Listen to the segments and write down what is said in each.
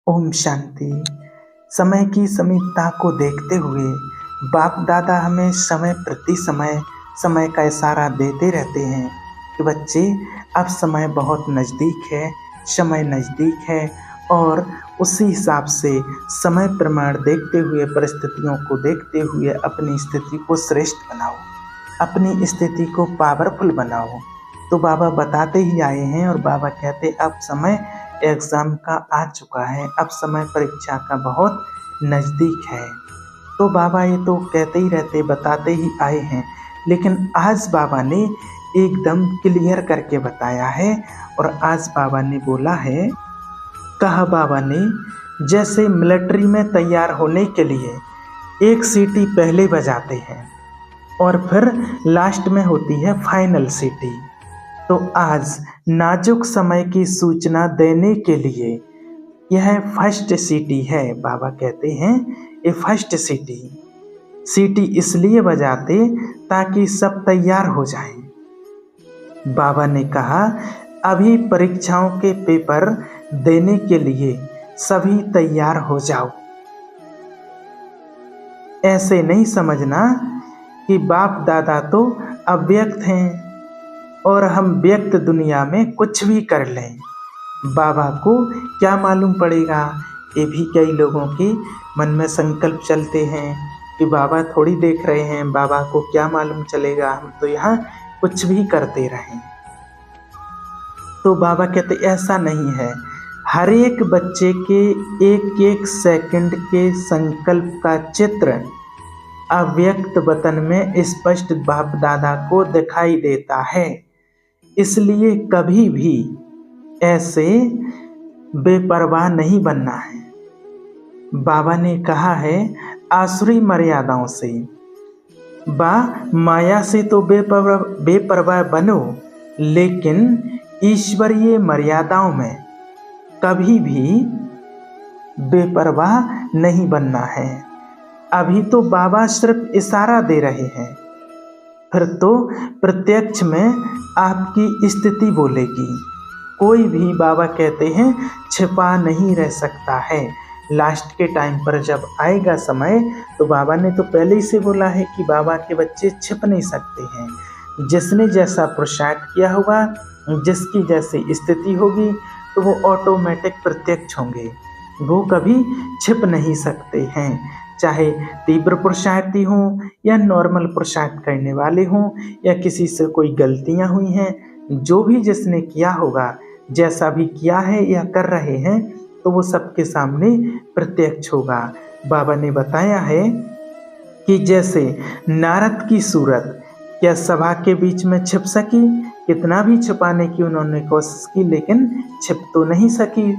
ओम शांति। समय की समीपता को देखते हुए बाप दादा हमें समय प्रति समय का इशारा देते रहते हैं कि बच्चे अब समय बहुत नज़दीक है, समय नज़दीक है। और उसी हिसाब से समय प्रमाण देखते हुए, परिस्थितियों को देखते हुए अपनी स्थिति को श्रेष्ठ बनाओ, अपनी स्थिति को पावरफुल बनाओ। तो बाबा बताते ही आए हैं और बाबा कहते अब समय एग्ज़ाम का आ चुका है, अब समय परीक्षा का बहुत नज़दीक है। तो बाबा ये तो कहते ही रहते, बताते ही आए हैं, लेकिन आज बाबा ने एकदम क्लियर करके बताया है। और आज बाबा ने बोला है, कहा बाबा ने, जैसे मिलिट्री में तैयार होने के लिए एक सीटी पहले बजाते हैं और फिर लास्ट में होती है फाइनल सीटी। तो आज नाजुक समय की सूचना देने के लिए यह फर्स्ट सीटी है। बाबा कहते हैं ये फर्स्ट सीटी इसलिए बजाते ताकि सब तैयार हो जाएं। बाबा ने कहा अभी परीक्षाओं के पेपर देने के लिए सभी तैयार हो जाओ। ऐसे नहीं समझना कि बाप दादा तो अव्यक्त हैं और हम व्यक्त दुनिया में कुछ भी कर लें, बाबा को क्या मालूम पड़ेगा। ये भी कई लोगों के मन में संकल्प चलते हैं कि बाबा थोड़ी देख रहे हैं, बाबा को क्या मालूम चलेगा, हम तो यहाँ कुछ भी करते रहें। तो बाबा कहते ऐसा नहीं है। हर एक बच्चे के एक एक सेकंड के संकल्प का चित्र अव्यक्त वतन में स्पष्ट बाप दादा को दिखाई देता है। इसलिए कभी भी ऐसे बेपरवाह नहीं बनना है। बाबा ने कहा है आसुरी मर्यादाओं से माया से तो बेपरवाह बनो, लेकिन ईश्वरीय मर्यादाओं में कभी भी बेपरवाह नहीं बनना है। अभी तो बाबा सिर्फ इशारा दे रहे हैं, फिर तो प्रत्यक्ष में आपकी स्थिति बोलेगी। कोई भी, बाबा कहते हैं, छिपा नहीं रह सकता है। लास्ट के टाइम पर जब आएगा समय, तो बाबा ने तो पहले ही से बोला है कि बाबा के बच्चे छिप नहीं सकते हैं। जिसने जैसा पुरुषार्थ किया होगा, जिसकी जैसी स्थिति होगी, तो वो ऑटोमेटिक प्रत्यक्ष होंगे, वो कभी छिप नहीं सकते हैं। चाहे तीव्र पुरुषार्थी हों या नॉर्मल पुरुषार्थ करने वाले हों या किसी से कोई गलतियां हुई हैं, जो भी जिसने किया होगा, जैसा भी किया है या कर रहे हैं, तो वो सबके सामने प्रत्यक्ष होगा। बाबा ने बताया है कि जैसे नारद की सूरत क्या सभा के बीच में छिप सकी, कितना भी छुपाने की उन्होंने कोशिश की, लेकिन छिप तो नहीं सकी।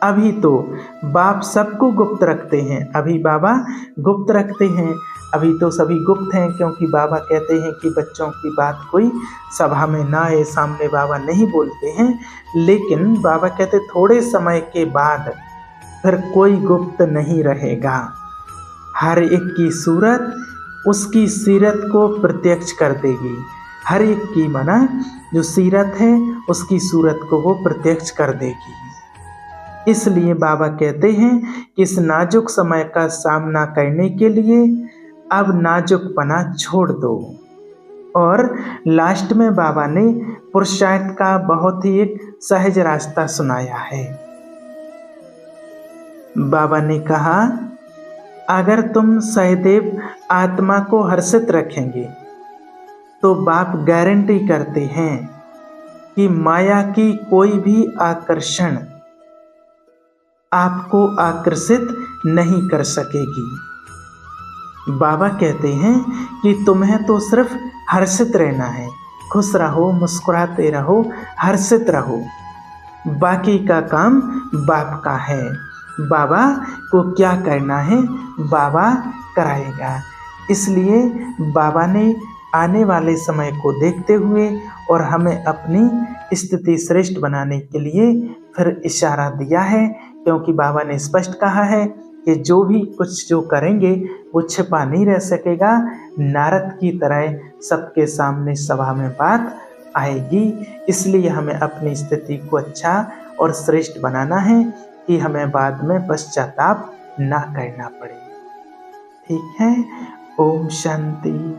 अभी तो बाप सबको गुप्त रखते हैं, अभी बाबा गुप्त रखते हैं, अभी तो सभी गुप्त हैं, क्योंकि बाबा कहते हैं कि बच्चों की बात कोई सभा में ना आए, सामने बाबा नहीं बोलते हैं। लेकिन बाबा कहते थोड़े समय के बाद फिर कोई गुप्त नहीं रहेगा। हर एक की सूरत उसकी सीरत को प्रत्यक्ष कर देगी। हर एक की मना जो सीरत है उसकी सूरत को वो प्रत्यक्ष कर देगी। इसलिए बाबा कहते हैं कि इस नाजुक समय का सामना करने के लिए अब नाजुकपना छोड़ दो। और लास्ट में बाबा ने पुरुषार्थ का बहुत ही एक सहज रास्ता सुनाया है। बाबा ने कहा अगर तुम सहदेव आत्मा को हर्षित रखेंगे, तो बाप गारंटी करते हैं कि माया की कोई भी आकर्षण आपको आकर्षित नहीं कर सकेगी। बाबा कहते हैं कि तुम्हें तो सिर्फ हर्षित रहना है, खुश रहो, मुस्कुराते रहो, हर्षित रहो, बाकी का काम बाप का है। बाबा को क्या करना है बाबा कराएगा। इसलिए बाबा ने आने वाले समय को देखते हुए और हमें अपनी स्थिति श्रेष्ठ बनाने के लिए फिर इशारा दिया है, क्योंकि बाबा ने स्पष्ट कहा है कि जो भी कुछ जो करेंगे वो छिपा नहीं रह सकेगा। नारद की तरह सबके सामने सभा में बात आएगी। इसलिए हमें अपनी स्थिति को अच्छा और श्रेष्ठ बनाना है। कि हमें बाद में पश्चाताप ना करना पड़े। ठीक है। ओम शांति।